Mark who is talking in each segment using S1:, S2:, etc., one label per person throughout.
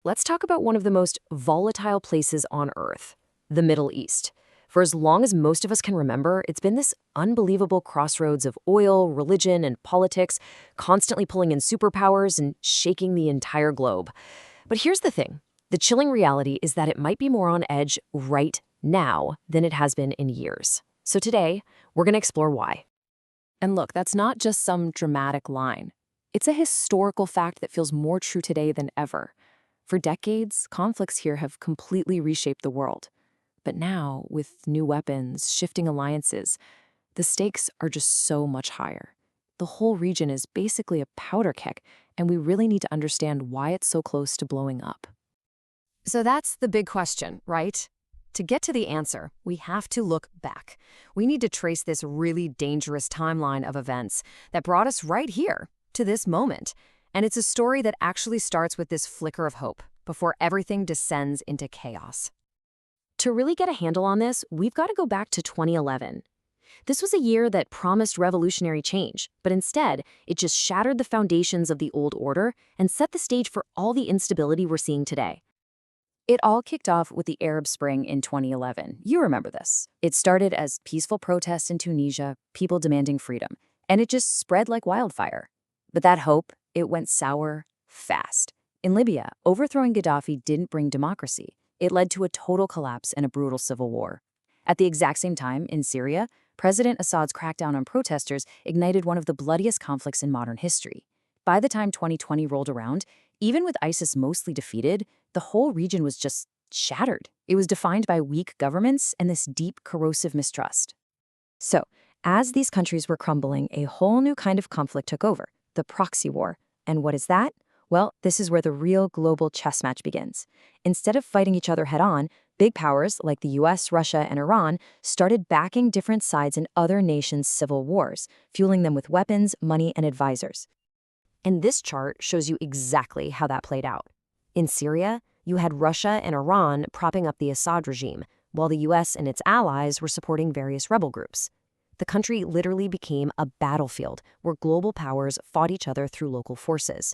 S1: Let's talk about one of the most volatile places on Earth, the Middle East. For as long as most of us can remember, it's been this unbelievable crossroads of oil, religion, and politics, constantly pulling in superpowers and shaking the entire globe. But here's the thing. The chilling reality is that it might be more on edge right now than it has been in years. So today, we're going to explore why. And look, that's not just some dramatic line. It's a historical fact that feels more true today than ever. For decades, conflicts here have completely reshaped the world. But now, with new weapons, shifting alliances, the stakes are just so much higher. The whole region is basically a powder keg, and we really need to understand why it's so close to blowing up. So that's the big question, right? To get to the answer, we have to look back. We need to trace this really dangerous timeline of events that brought us right here, to this moment. And it's a story that actually starts with this flicker of hope before everything descends into chaos. To really get a handle on this, we've got to go back to 2011. This was a year that promised revolutionary change, but instead, it just shattered the foundations of the old order and set the stage for all the instability we're seeing today. It all kicked off with the Arab Spring in 2011. You remember this. It started as peaceful protests in Tunisia, people demanding freedom, and it just spread like wildfire. But that hope, it went sour fast. In Libya, overthrowing Gaddafi didn't bring democracy. It led to a total collapse and a brutal civil war. At the exact same time, in Syria, President Assad's crackdown on protesters ignited one of the bloodiest conflicts in modern history. By the time 2020 rolled around, even with ISIS mostly defeated, the whole region was just shattered. It was defined by weak governments and this deep, corrosive mistrust. So, as these countries were crumbling, a whole new kind of conflict took over. The proxy war. And what is that? Well, this is where the real global chess match begins. Instead of fighting each other head-on, big powers like the US, Russia, and Iran started backing different sides in other nations' civil wars, fueling them with weapons, money, and advisors. And this chart shows you exactly how that played out. In Syria, you had Russia and Iran propping up the Assad regime, while the US and its allies were supporting various rebel groups. The country literally became a battlefield where global powers fought each other through local forces.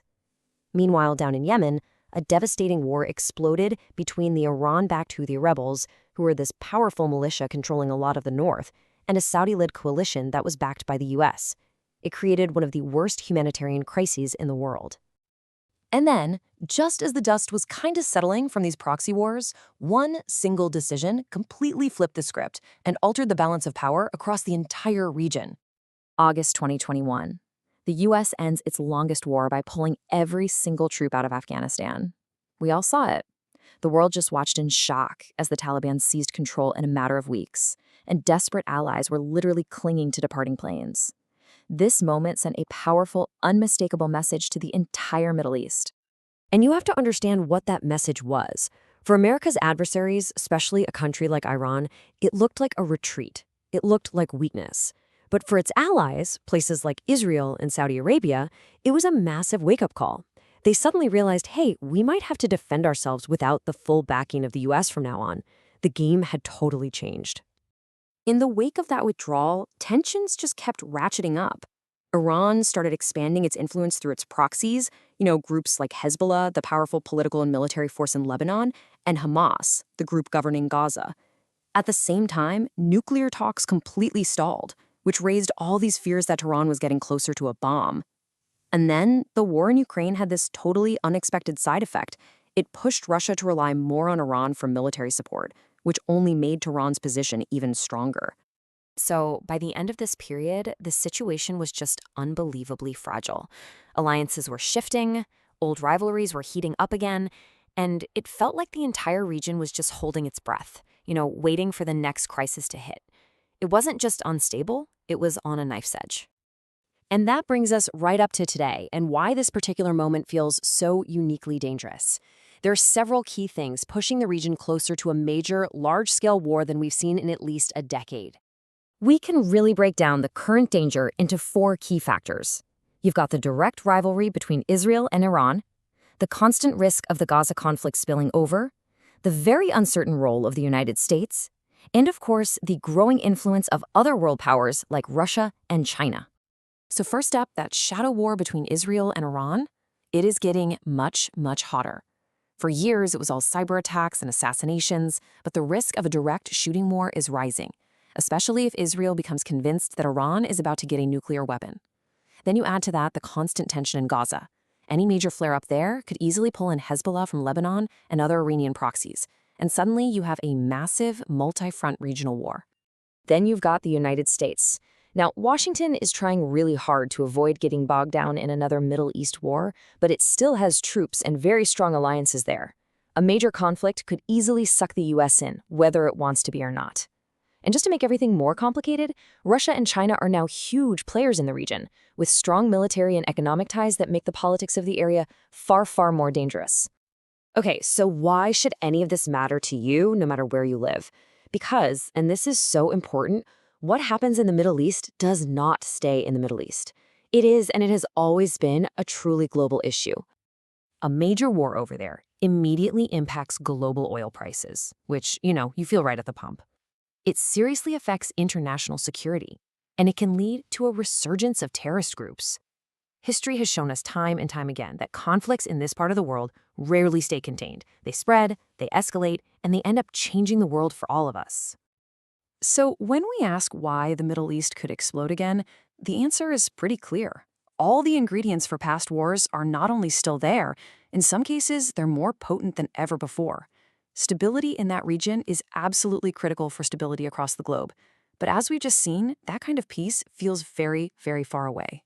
S1: Meanwhile, down in Yemen, a devastating war exploded between the Iran-backed Houthi rebels, who were this powerful militia controlling a lot of the north, and a Saudi-led coalition that was backed by the US. It created one of the worst humanitarian crises in the world. And then, just as the dust was kind of settling from these proxy wars, one single decision completely flipped the script and altered the balance of power across the entire region. August 2021. The US ends its longest war by pulling every single troop out of Afghanistan. We all saw it. The world just watched in shock as the Taliban seized control in a matter of weeks, and desperate allies were literally clinging to departing planes. This moment sent a powerful, unmistakable message to the entire Middle East. And you have to understand what that message was. For America's adversaries, especially a country like Iran, it looked like a retreat. It looked like weakness. But for its allies, places like Israel and Saudi Arabia, it was a massive wake-up call. They suddenly realized, hey, we might have to defend ourselves without the full backing of the US from now on. The game had totally changed. In the wake of that withdrawal, tensions just kept ratcheting up. Iran started expanding its influence through its proxies, groups like Hezbollah, the powerful political and military force in Lebanon, and Hamas, the group governing Gaza. At the same time, nuclear talks completely stalled, which raised all these fears that Tehran was getting closer to a bomb. And then, the war in Ukraine had this totally unexpected side effect. It pushed Russia to rely more on Iran for military support, which only made Tehran's position even stronger. So, by the end of this period, the situation was just unbelievably fragile. Alliances were shifting, old rivalries were heating up again, and it felt like the entire region was just holding its breath, waiting for the next crisis to hit. It wasn't just unstable, it was on a knife's edge. And that brings us right up to today and why this particular moment feels so uniquely dangerous. There are several key things pushing the region closer to a major, large-scale war than we've seen in at least a decade. We can really break down the current danger into 4 key factors. You've got the direct rivalry between Israel and Iran, the constant risk of the Gaza conflict spilling over, the very uncertain role of the United States, and of course, the growing influence of other world powers like Russia and China. So first up, that shadow war between Israel and Iran, it is getting much, much hotter. For years, it was all cyber attacks and assassinations, but the risk of a direct shooting war is rising, especially if Israel becomes convinced that Iran is about to get a nuclear weapon. Then you add to that the constant tension in Gaza. Any major flare-up there could easily pull in Hezbollah from Lebanon and other Iranian proxies, and suddenly you have a massive multi-front regional war. Then you've got the United States. Now, Washington is trying really hard to avoid getting bogged down in another Middle East war, but it still has troops and very strong alliances there. A major conflict could easily suck the US in, whether it wants to be or not. And just to make everything more complicated, Russia and China are now huge players in the region, with strong military and economic ties that make the politics of the area far, far more dangerous. Okay, so why should any of this matter to you, no matter where you live? Because, and this is so important, what happens in the Middle East does not stay in the Middle East. It is, and it has always been, a truly global issue. A major war over there immediately impacts global oil prices, which, you feel right at the pump. It seriously affects international security, and it can lead to a resurgence of terrorist groups. History has shown us time and time again that conflicts in this part of the world rarely stay contained. They spread, they escalate, and they end up changing the world for all of us. So when we ask why the Middle East could explode again, the answer is pretty clear. All the ingredients for past wars are not only still there, in some cases, they're more potent than ever before. Stability in that region is absolutely critical for stability across the globe. But as we've just seen, that kind of peace feels very, very far away.